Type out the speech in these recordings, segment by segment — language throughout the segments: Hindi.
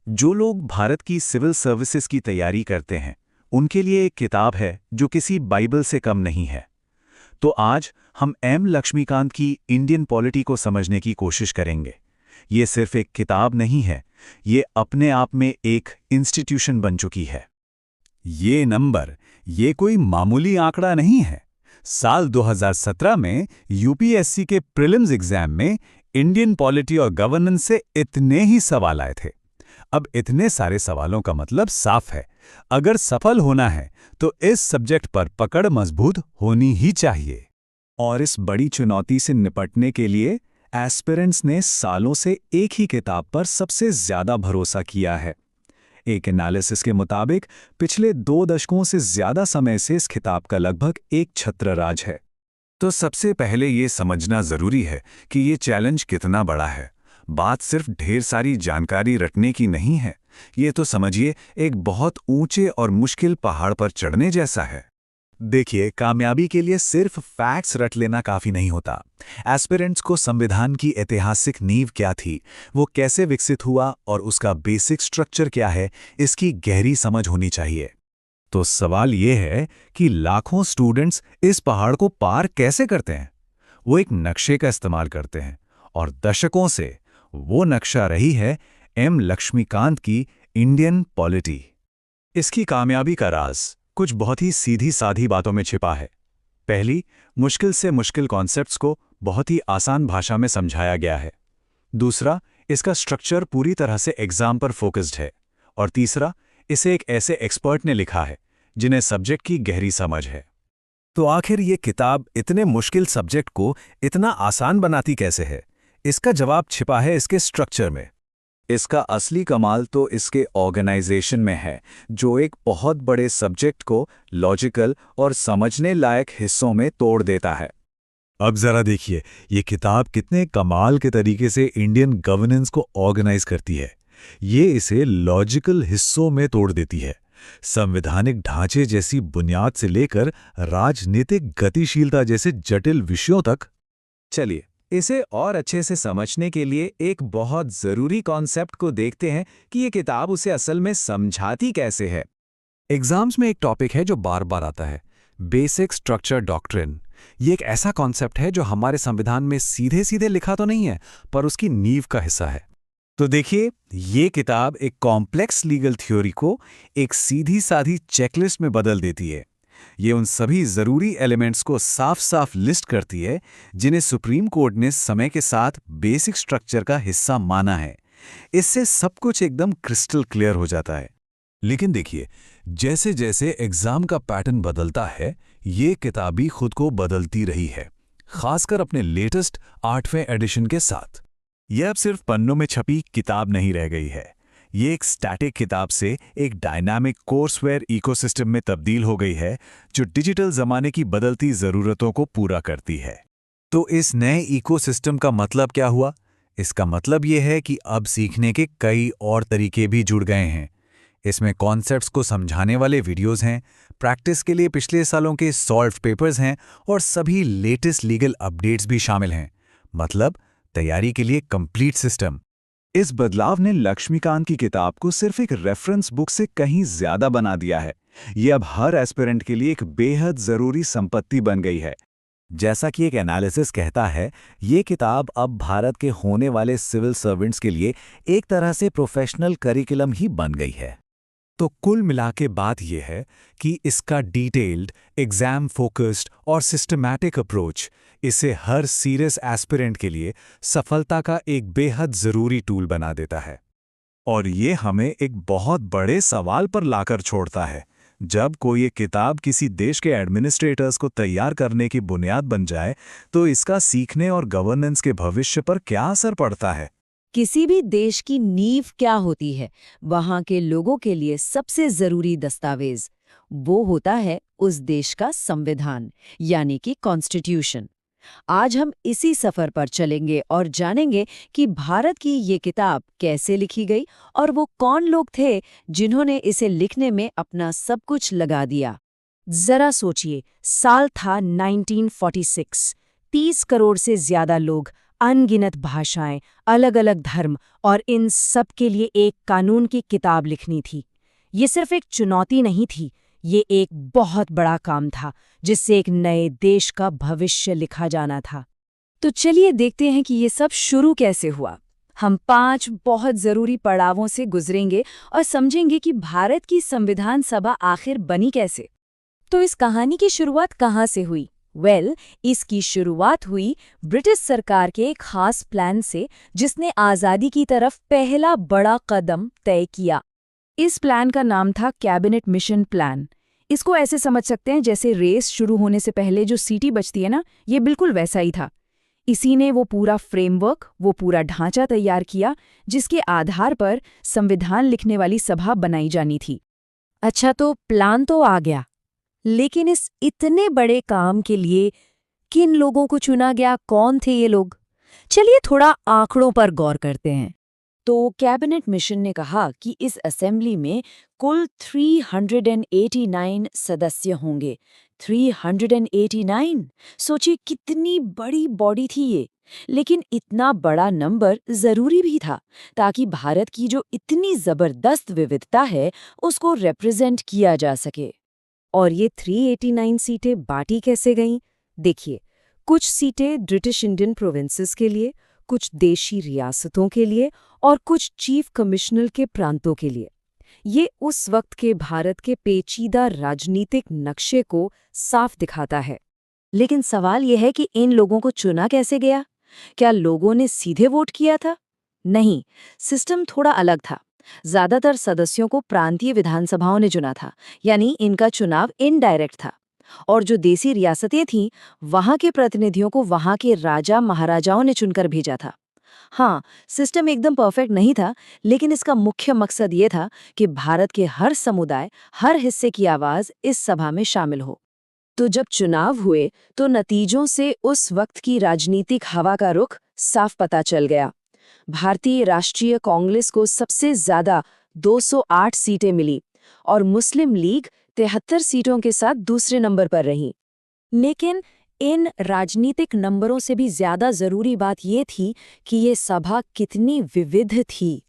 जो लोग भारत की सिविल सर्विसेज की तैयारी करते हैं, उनके लिए एक किताब है जो किसी बाइबल से कम नहीं है। तो आज हम एम लक्ष्मीकांत की इंडियन पॉलिटी को समझने की कोशिश करेंगे। ये सिर्फ एक किताब नहीं है, ये अपने आप में एक इंस्टीट्यूशन बन चुकी है। ये नंबर, ये कोई मामूली आंकड़ा नहीं है। साल 2017 में यूपीएससी के प्रीलिम्स एग्जाम में इंडियन पॉलिटी और गवर्नेंस से इतने ही सवाल आए थे। अब इतने सारे सवालों का मतलब साफ है, अगर सफल होना है तो इस सब्जेक्ट पर पकड़ मजबूत होनी ही चाहिए। और इस बड़ी चुनौती से निपटने के लिए एस्पिरेंट्स ने सालों से एक ही किताब पर सबसे ज्यादा भरोसा किया है। एक एनालिसिस के मुताबिक पिछले 2 दशकों से ज्यादा समय से इस किताब का लगभग एक छत्रराज है। तो सबसे पहले ये समझना जरूरी है कि ये चैलेंज कितना बड़ा है। बात सिर्फ ढेर सारी जानकारी रटने की नहीं है, ये तो समझिए एक बहुत ऊंचे और मुश्किल पहाड़ पर चढ़ने जैसा है। देखिए, कामयाबी के लिए सिर्फ फैक्ट्स रट लेना काफी नहीं होता। एस्पिरेंट्स को संविधान की ऐतिहासिक नींव क्या थी, वो कैसे विकसित हुआ और उसका बेसिक स्ट्रक्चर क्या है, इसकी गहरी समझ होनी चाहिए। तो सवाल ये है कि लाखों स्टूडेंट्स इस पहाड़ को पार कैसे करते हैं? वो एक नक्शे का इस्तेमाल करते हैं, और दशकों से वो नक्शा रही है एम लक्ष्मीकांत की इंडियन पॉलिटी। इसकी कामयाबी का राज कुछ बहुत ही सीधी साधी बातों में छिपा है। पहली, मुश्किल से मुश्किल कॉन्सेप्ट्स को बहुत ही आसान भाषा में समझाया गया है। दूसरा, इसका स्ट्रक्चर पूरी तरह से एग्जाम पर फोकस्ड है। और तीसरा, इसे एक ऐसे एक्सपर्ट ने लिखा है जिन्हें सब्जेक्ट की गहरी समझ है। तो आखिर ये किताब इतने मुश्किल सब्जेक्ट को इतना आसान बनाती कैसे है? इसका जवाब छिपा है इसके स्ट्रक्चर में। इसका असली कमाल तो इसके ऑर्गेनाइजेशन में है, जो एक बहुत बड़े सब्जेक्ट को लॉजिकल और समझने लायक हिस्सों में तोड़ देता है। अब जरा देखिए, ये किताब कितने कमाल के तरीके से इंडियन गवर्नेंस को ऑर्गेनाइज करती है। ये इसे लॉजिकल हिस्सों में तोड़ देती है, संवैधानिक ढांचे जैसी बुनियाद से लेकर राजनीतिक गतिशीलता जैसे जटिल विषयों तक। चलिए, इसे और अच्छे से समझने के लिए एक बहुत ज़रूरी कॉन्सेप्ट को देखते हैं कि ये किताब उसे असल में समझाती कैसे है। एग्जाम्स में एक टॉपिक है जो बार बार आता है, बेसिक स्ट्रक्चर डॉक्ट्रिन। ये एक ऐसा कॉन्सेप्ट है जो हमारे संविधान में सीधे सीधे लिखा तो नहीं है, पर उसकी नींव का हिस्सा है। तो देखिए, ये किताब एक कॉम्प्लेक्स लीगल थ्योरी को एक सीधी साधी चेकलिस्ट में बदल देती है। ये उन सभी ज़रूरी एलिमेंट्स को साफ साफ लिस्ट करती है जिन्हें सुप्रीम कोर्ट ने समय के साथ बेसिक स्ट्रक्चर का हिस्सा माना है। इससे सब कुछ एकदम क्रिस्टल क्लियर हो जाता है। लेकिन देखिए, जैसे जैसे एग्जाम का पैटर्न बदलता है, ये किताब भी खुद को बदलती रही है, खासकर अपने लेटेस्ट 8वें एडिशन के साथ। यह अब सिर्फ पन्नों में छपी किताब नहीं रह गई है। ये एक स्टैटिक किताब से एक डायनामिक कोर्सवेयर इकोसिस्टम में तब्दील हो गई है, जो डिजिटल ज़माने की बदलती ज़रूरतों को पूरा करती है। तो इस नए इकोसिस्टम का मतलब क्या हुआ? इसका मतलब ये है कि अब सीखने के कई और तरीके भी जुड़ गए हैं। इसमें कॉन्सेप्ट्स को समझाने वाले वीडियोस हैं, प्रैक्टिस के लिए पिछले सालों के सॉल्व पेपर्स हैं, और सभी लेटेस्ट लीगल अपडेट्स भी शामिल हैं। मतलब तैयारी के लिए कंप्लीट सिस्टम। इस बदलाव ने लक्ष्मीकांत की किताब को सिर्फ एक रेफरेंस बुक से कहीं ज्यादा बना दिया है। ये अब हर एस्पिरेंट के लिए एक बेहद जरूरी संपत्ति बन गई है। जैसा कि एक एनालिसिस कहता है, ये किताब अब भारत के होने वाले सिविल सर्वेंट्स के लिए एक तरह से प्रोफेशनल करिकुलम ही बन गई है। तो कुल मिला के बात यह है कि इसका डिटेल्ड, एग्जाम फोकस्ड और सिस्टमैटिक अप्रोच इसे हर सीरियस एस्पिरेंट के लिए सफलता का एक बेहद ज़रूरी टूल बना देता है। और ये हमें एक बहुत बड़े सवाल पर लाकर छोड़ता है। जब कोई एक किताब किसी देश के एडमिनिस्ट्रेटर्स को तैयार करने की बुनियाद बन जाए, तो इसका सीखने और गवर्नेंस के भविष्य पर क्या असर पड़ता है? किसी भी देश की नींव क्या होती है, वहां के लोगों के लिए सबसे जरूरी दस्तावेज वो होता है उस देश का संविधान, यानी कि कॉन्स्टिट्यूशन। आज हम इसी सफर पर चलेंगे और जानेंगे कि भारत की ये किताब कैसे लिखी गई और वो कौन लोग थे जिन्होंने इसे लिखने में अपना सब कुछ लगा दिया। जरा सोचिए, साल था 1946। 30 करोड़ से ज्यादा लोग अनगिनत भाषाएं, अलग अलग धर्म और इन सब के लिए एक कानून की किताब लिखनी थी। ये सिर्फ एक चुनौती नहीं थी, ये एक बहुत बड़ा काम था जिससे एक नए देश का भविष्य लिखा जाना था। तो चलिए देखते हैं कि ये सब शुरू कैसे हुआ। हम 5 बहुत ज़रूरी पड़ावों से गुजरेंगे और समझेंगे कि भारत की संविधान सभा आखिर बनी कैसे। तो इस कहानी की शुरुआत कहाँ से हुई? इसकी शुरुआत हुई ब्रिटिश सरकार के एक खास प्लान से, जिसने आज़ादी की तरफ पहला बड़ा कदम तय किया। इस प्लान का नाम था कैबिनेट मिशन प्लान। इसको ऐसे समझ सकते हैं जैसे रेस शुरू होने से पहले जो सीटी बजती है ना, ये बिल्कुल वैसा ही था। इसी ने वो पूरा फ्रेमवर्क, वो पूरा ढांचा तैयार किया जिसके आधार पर संविधान लिखने वाली सभा बनाई जानी थी। अच्छा, तो प्लान तो आ गया, लेकिन इस इतने बड़े काम के लिए किन लोगों को चुना गया? कौन थे ये लोग? चलिए थोड़ा आंकड़ों पर गौर करते हैं। तो कैबिनेट मिशन ने कहा कि इस असेंबली में कुल 389 सदस्य होंगे। 389! सोचिए कितनी बड़ी बॉडी थी ये। लेकिन इतना बड़ा नंबर जरूरी भी था ताकि भारत की जो इतनी जबरदस्त विविधता है उसको रिप्रेजेंट किया जा सके। और ये 389 सीटें बांटी कैसे गईं? देखिए, कुछ सीटें ब्रिटिश इंडियन प्रोविंसेस के लिए, कुछ देशी रियासतों के लिए और कुछ चीफ कमिश्नर के प्रांतों के लिए। ये उस वक्त के भारत के पेचीदा राजनीतिक नक्शे को साफ दिखाता है। लेकिन सवाल यह है कि इन लोगों को चुना कैसे गया? क्या लोगों ने सीधे वोट किया था? नहीं, सिस्टम थोड़ा अलग था। ज्यादातर सदस्यों को प्रांतीय विधानसभाओं ने चुना था, यानी इनका चुनाव इनडायरेक्ट था। और जो देसी रियासतें थीं, वहां के प्रतिनिधियों को वहां के राजा महाराजाओं ने चुनकर भेजा था। हाँ, सिस्टम एकदम परफेक्ट नहीं था, लेकिन इसका मुख्य मकसद ये था कि भारत के हर समुदाय, हर हिस्से की आवाज इस सभा में शामिल हो। तो जब चुनाव हुए तो नतीजों से उस वक्त की राजनीतिक हवा का रुख साफ पता चल गया। भारतीय राष्ट्रीय कांग्रेस को सबसे ज्यादा 208 सीटें मिली और मुस्लिम लीग 73 सीटों के साथ दूसरे नंबर पर रही। लेकिन इन राजनीतिक नंबरों से भी ज्यादा जरूरी बात ये थी कि ये सभा कितनी विविध थी।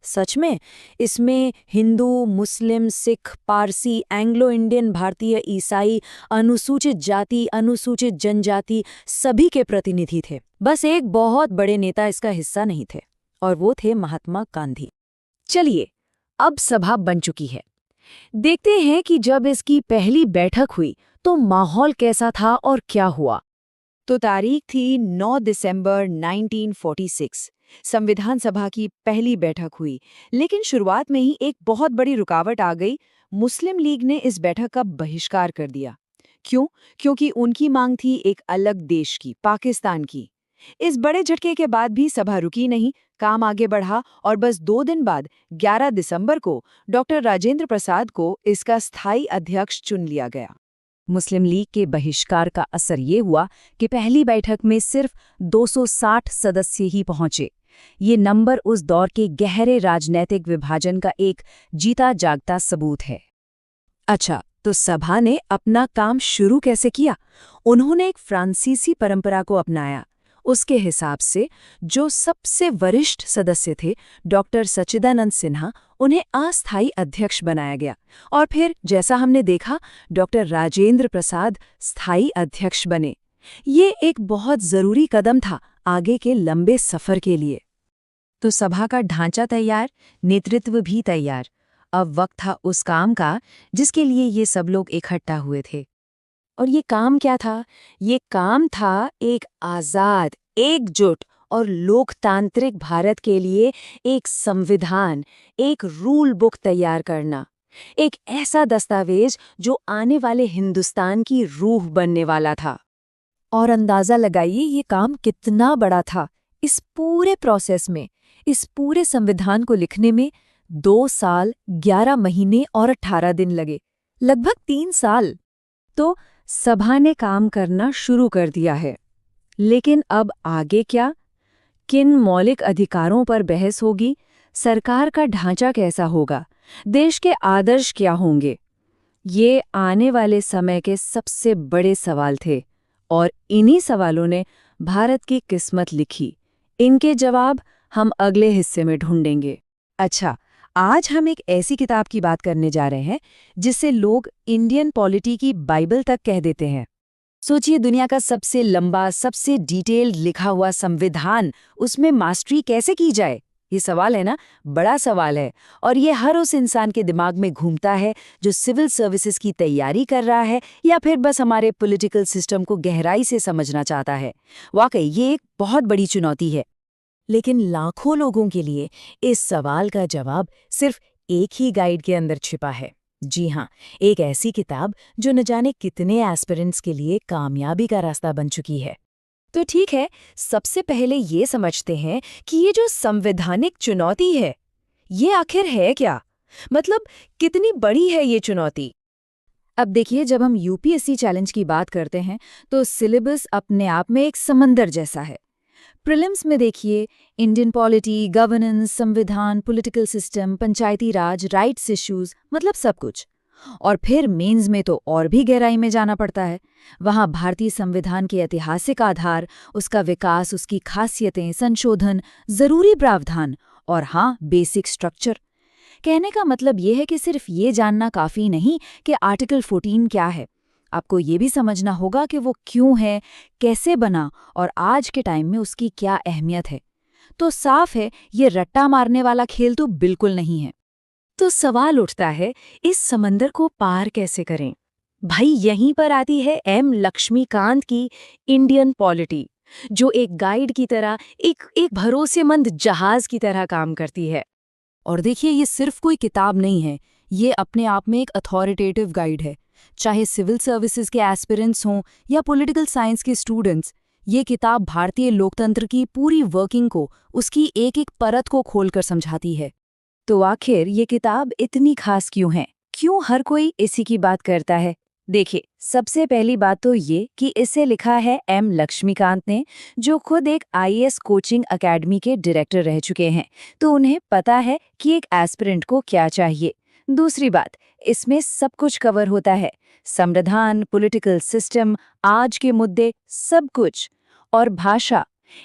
सच में इसमें हिंदू, मुस्लिम, सिख, पारसी, एंग्लो इंडियन, भारतीय, ईसाई, अनुसूचित जाति, अनुसूचित जनजाति सभी के प्रतिनिधि थे। बस एक बहुत बड़े नेता इसका हिस्सा नहीं थे, और वो थे महात्मा गांधी। चलिए, अब सभा बन चुकी है। देखते हैं कि जब इसकी पहली बैठक हुई तो माहौल कैसा था और क्या हुआ। तो तारीख थी 9 दिसंबर 1946। संविधान सभा की पहली बैठक हुई, लेकिन शुरुआत में ही एक बहुत बड़ी रुकावट आ गई। मुस्लिम लीग ने इस बैठक का बहिष्कार कर दिया। क्यों? क्योंकि उनकी मांग थी एक अलग देश की, पाकिस्तान की। इस बड़े झटके के बाद भी सभा रुकी नहीं, काम आगे बढ़ा और बस 2 दिन बाद 11 दिसंबर को डॉक्टर राजेंद्र प्रसाद को इसका स्थायी अध्यक्ष चुन लिया गया। मुस्लिम लीग के बहिष्कार का असर ये हुआ कि पहली बैठक में सिर्फ 260 सदस्य ही पहुंचे। ये नंबर उस दौर के गहरे राजनीतिक विभाजन का एक जीता जागता सबूत है। अच्छा, तो सभा ने अपना काम शुरू कैसे किया? उन्होंने एक फ्रांसीसी परंपरा को अपनाया। उसके हिसाब से जो सबसे वरिष्ठ सदस्य थे, डॉक्टर सच्चिदानंद सिन्हा, उन्हें अस्थायी अध्यक्ष बनाया गया। और फिर जैसा हमने देखा, डॉक्टर राजेंद्र प्रसाद स्थायी अध्यक्ष बने। ये एक बहुत जरूरी कदम था आगे के लंबे सफर के लिए। तो सभा का ढांचा तैयार, नेतृत्व भी तैयार। अब वक्त था उस काम का जिसके लिए ये सब लोग इकट्ठा हुए थे। और ये काम क्या था? ये काम था एक आज़ाद, एकजुट और लोकतांत्रिक भारत के लिए एक संविधान, एक रूल बुक तैयार करना। एक ऐसा दस्तावेज जो आने वाले हिंदुस्तान की रूह बनने वाला था। और अंदाज़ा लगाइए ये काम कितना बड़ा था। इस पूरे प्रोसेस में, इस पूरे संविधान को लिखने में 2 साल, 11 महीने और 18 दिन लगे, लगभग 3 साल। तो सभा ने काम करना शुरू कर दिया है। लेकिन अब आगे क्या? किन मौलिक अधिकारों पर बहस होगी? सरकार का ढांचा कैसा होगा? देश के आदर्श क्या होंगे? ये आने वाले समय के सबसे बड़े सवाल थे, और इन्हीं सवालों ने भारत की किस्मत लिखी, इनके जवाब हम अगले हिस्से में ढूंढेंगे। अच्छा, आज हम एक ऐसी किताब की बात करने जा रहे हैं जिसे लोग इंडियन पॉलिटी की बाइबल तक कह देते हैं। सोचिए, दुनिया का सबसे लंबा, सबसे डिटेल्ड लिखा हुआ संविधान, उसमें मास्टरी कैसे की जाए? ये सवाल है ना, बड़ा सवाल है। और ये हर उस इंसान के दिमाग में घूमता है जो सिविल सर्विसेज की तैयारी कर रहा है या फिर बस हमारे पॉलिटिकल सिस्टम को गहराई से समझना चाहता है। वाकई ये एक बहुत बड़ी चुनौती है। लेकिन लाखों लोगों के लिए इस सवाल का जवाब सिर्फ एक ही गाइड के अंदर छिपा है। जी हाँ, एक ऐसी किताब जो न जाने कितने एस्पिरेंट्स के लिए कामयाबी का रास्ता बन चुकी है। तो ठीक है, सबसे पहले ये समझते हैं कि ये जो संवैधानिक चुनौती है, ये आखिर है क्या? मतलब कितनी बड़ी है ये चुनौती? अब देखिए, जब हम यूपीएससी चैलेंज की बात करते हैं तो सिलेबस अपने आप में एक समंदर जैसा है। प्रीलिम्स में देखिए, इंडियन पॉलिटी, गवर्नेंस, संविधान, पॉलिटिकल सिस्टम, पंचायती राज, राइट्स इश्यूज, मतलब सब कुछ। और फिर मेंस में तो और भी गहराई में जाना पड़ता है। वहाँ भारतीय संविधान के ऐतिहासिक आधार, उसका विकास, उसकी खासियतें, संशोधन, जरूरी प्रावधान और हाँ, बेसिक स्ट्रक्चर। कहने का मतलब ये है कि सिर्फ ये जानना काफ़ी नहीं कि आर्टिकल 14 क्या है। आपको ये भी समझना होगा कि वो क्यों है, कैसे बना और आज के टाइम में उसकी क्या अहमियत है। तो साफ है, ये रट्टा मारने वाला खेल तो बिल्कुल नहीं है। तो सवाल उठता है, इस समंदर को पार कैसे करें? भाई, यहीं पर आती है एम लक्ष्मीकांत की इंडियन पॉलिटी, जो एक गाइड की तरह, एक भरोसेमंद जहाज की तरह काम करती है। और देखिए, ये सिर्फ कोई किताब नहीं है, ये अपने आप में एक अथॉरिटेटिव गाइड है। चाहे सिविल सर्विसेज के एस्पिरेंट्स हों या पॉलिटिकल साइंस के स्टूडेंट्स, ये किताब भारतीय लोकतंत्र की पूरी वर्किंग को, उसकी एक एक परत को खोलकर समझाती है। तो आखिर ये किताब इतनी खास क्यों है? क्यों हर कोई इसी की बात करता है? देखिए, सबसे पहली बात तो ये कि इसे लिखा है एम लक्ष्मीकांत ने, जो खुद एक आईएएस कोचिंग एकेडमी के डायरेक्टर रह चुके हैं, तो उन्हें पता है कि एक एस्पिरेंट को क्या चाहिए। दूसरी बात, इसमें सब कुछ कवर होता है, संविधान, पॉलिटिकल सिस्टम, आज के मुद्दे, सब कुछ। और भाषा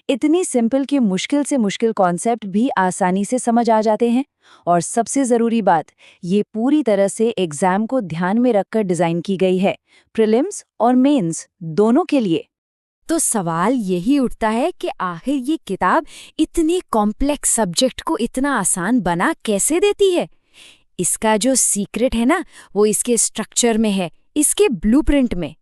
इतनी सिंपल कि मुश्किल से मुश्किल कॉन्सेप्ट भी आसानी से समझ आ जाते हैं। और सबसे ज़रूरी बात, ये पूरी तरह से एग्जाम को ध्यान में रखकर डिज़ाइन की गई है, प्रीलिम्स और मेंस दोनों के लिए। तो सवाल यही उठता है कि आखिर ये किताब इतने कॉम्प्लेक्स सब्जेक्ट को इतना आसान बना कैसे देती है? इसका जो सीक्रेट है ना, वो इसके स्ट्रक्चर में है, इसके ब्लूप्रिंट में।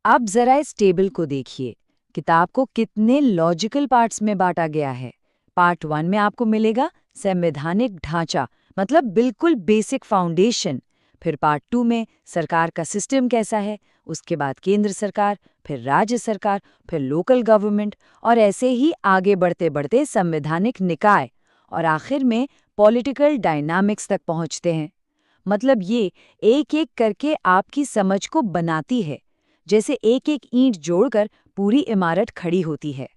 अब जरा इस टेबल को देखिए, किताब को कितने लॉजिकल पार्ट्स में बांटा गया है। पार्ट 1 में आपको मिलेगा संवैधानिक ढांचा, मतलब बिल्कुल बेसिक फाउंडेशन। फिर पार्ट 2 में सरकार का सिस्टम कैसा है, उसके बाद केंद्र सरकार, फिर राज्य सरकार, फिर लोकल गवर्नमेंट, और ऐसे ही आगे बढ़ते बढ़ते संवैधानिक निकाय, और आखिर में पॉलिटिकल डायनामिक्स तक पहुंचते हैं। मतलब ये एक एक करके आपकी समझ को बनाती है, जैसे एक एक ईंट जोड़कर पूरी इमारत खड़ी होती है।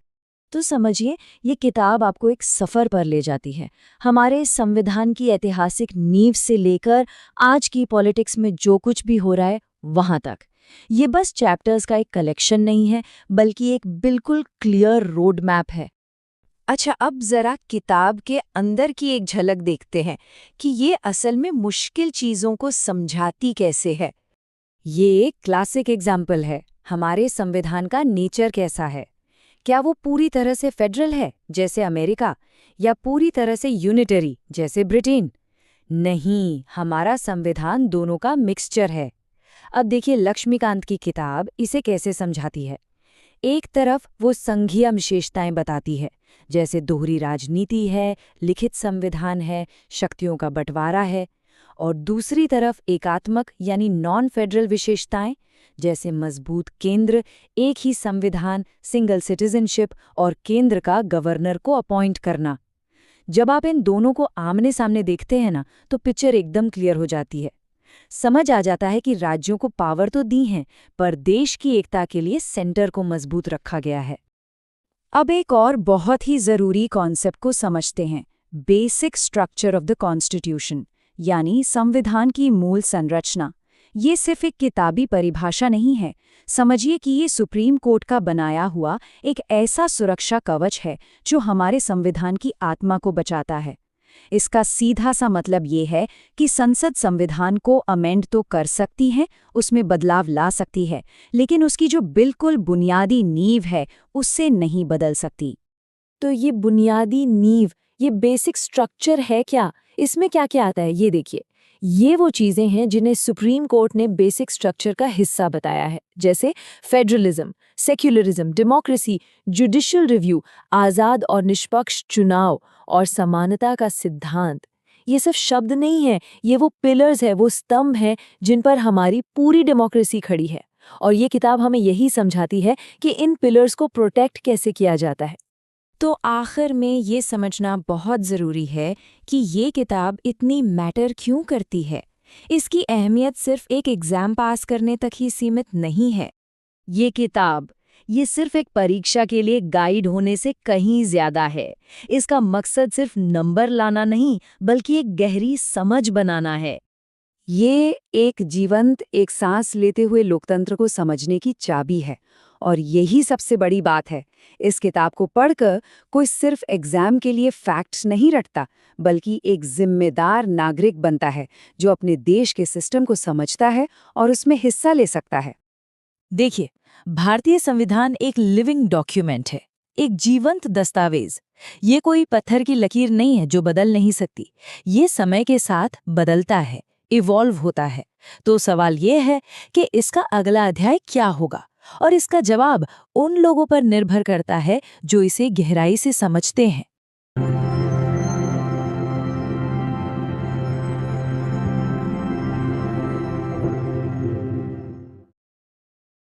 तो समझिए, ये किताब आपको एक सफ़र पर ले जाती है, हमारे संविधान की ऐतिहासिक नींव से लेकर आज की पॉलिटिक्स में जो कुछ भी हो रहा है वहाँ तक। ये बस चैप्टर्स का एक कलेक्शन नहीं है, बल्कि एक बिल्कुल क्लियर रोड मैप है। अच्छा, अब ज़रा किताब के अंदर की एक झलक देखते हैं कि ये असल में मुश्किल चीज़ों को समझाती कैसे है। ये एक क्लासिक एग्जाम्पल है, हमारे संविधान का नेचर कैसा है। क्या वो पूरी तरह से फेडरल है जैसे अमेरिका, या पूरी तरह से यूनिटरी जैसे ब्रिटेन? नहीं, हमारा संविधान दोनों का मिक्सचर है। अब देखिए, लक्ष्मीकांत की किताब इसे कैसे समझाती है। एक तरफ वो संघीय विशेषताएं बताती है, जैसे दोहरी राजनीति है, लिखित संविधान है, शक्तियों का बंटवारा है। और दूसरी तरफ एकात्मक यानी नॉन फेडरल विशेषताएं, जैसे मजबूत केंद्र, एक ही संविधान, सिंगल सिटीजनशिप और केंद्र का गवर्नर को अपॉइंट करना। जब आप इन दोनों को आमने सामने देखते हैं ना, तो पिक्चर एकदम क्लियर हो जाती है। समझ आ जाता है कि राज्यों को पावर तो दी है, पर देश की एकता के लिए सेंटर को मजबूत रखा गया है। अब एक और बहुत ही जरूरी कॉन्सेप्ट को समझते हैं, basic structure of the constitution, यानी संविधान की मूल संरचना। ये सिर्फ एक किताबी परिभाषा नहीं है। समझिए कि ये सुप्रीम कोर्ट का बनाया हुआ एक ऐसा सुरक्षा कवच है जो हमारे संविधान की आत्मा को बचाता है। इसका सीधा सा मतलब ये है कि संसद संविधान को अमेंड तो कर सकती है, उसमें बदलाव ला सकती है, लेकिन उसकी जो बिल्कुल बुनियादी नींव है उससे नहीं बदल सकती। तो ये बुनियादी नींव, ये बेसिक स्ट्रक्चर है क्या? इसमें क्या क्या आता है ये देखिए। ये वो चीजें हैं जिन्हें सुप्रीम कोर्ट ने बेसिक स्ट्रक्चर का हिस्सा बताया है, जैसे federalism, secularism, democracy, judicial review, आज़ाद और निष्पक्ष चुनाव और समानता का सिद्धांत। ये सिर्फ शब्द नहीं है, ये वो पिलर्स है, वो स्तंभ हैं जिन पर हमारी पूरी डेमोक्रेसी खड़ी है। और ये किताब हमें यही समझाती है कि इन पिलर्स को प्रोटेक्ट कैसे किया जाता है। तो आखिर में ये समझना बहुत ज़रूरी है कि ये किताब इतनी मैटर क्यों करती है। इसकी अहमियत सिर्फ एक एग्ज़ाम पास करने तक ही सीमित नहीं है। ये किताब, ये सिर्फ एक परीक्षा के लिए गाइड होने से कहीं ज़्यादा है। इसका मकसद सिर्फ नंबर लाना नहीं, बल्कि एक गहरी समझ बनाना है। ये एक जीवंत, एक सांस लेते हुए लोकतंत्र को समझने की चाबी है। और यही सबसे बड़ी बात है। इस किताब को पढ़कर कोई सिर्फ एग्जाम के लिए फैक्ट्स नहीं रटता, बल्कि एक जिम्मेदार नागरिक बनता है जो अपने देश के सिस्टम को समझता है और उसमें हिस्सा ले सकता है। देखिए, भारतीय संविधान एक लिविंग डॉक्यूमेंट है, एक जीवंत दस्तावेज। ये कोई पत्थर की लकीर नहीं है जो बदल नहीं सकती। ये समय के साथ बदलता है, इवॉल्व होता है। तो सवाल ये है कि इसका अगला अध्याय क्या होगा, और इसका जवाब उन लोगों पर निर्भर करता है जो इसे गहराई से समझते हैं।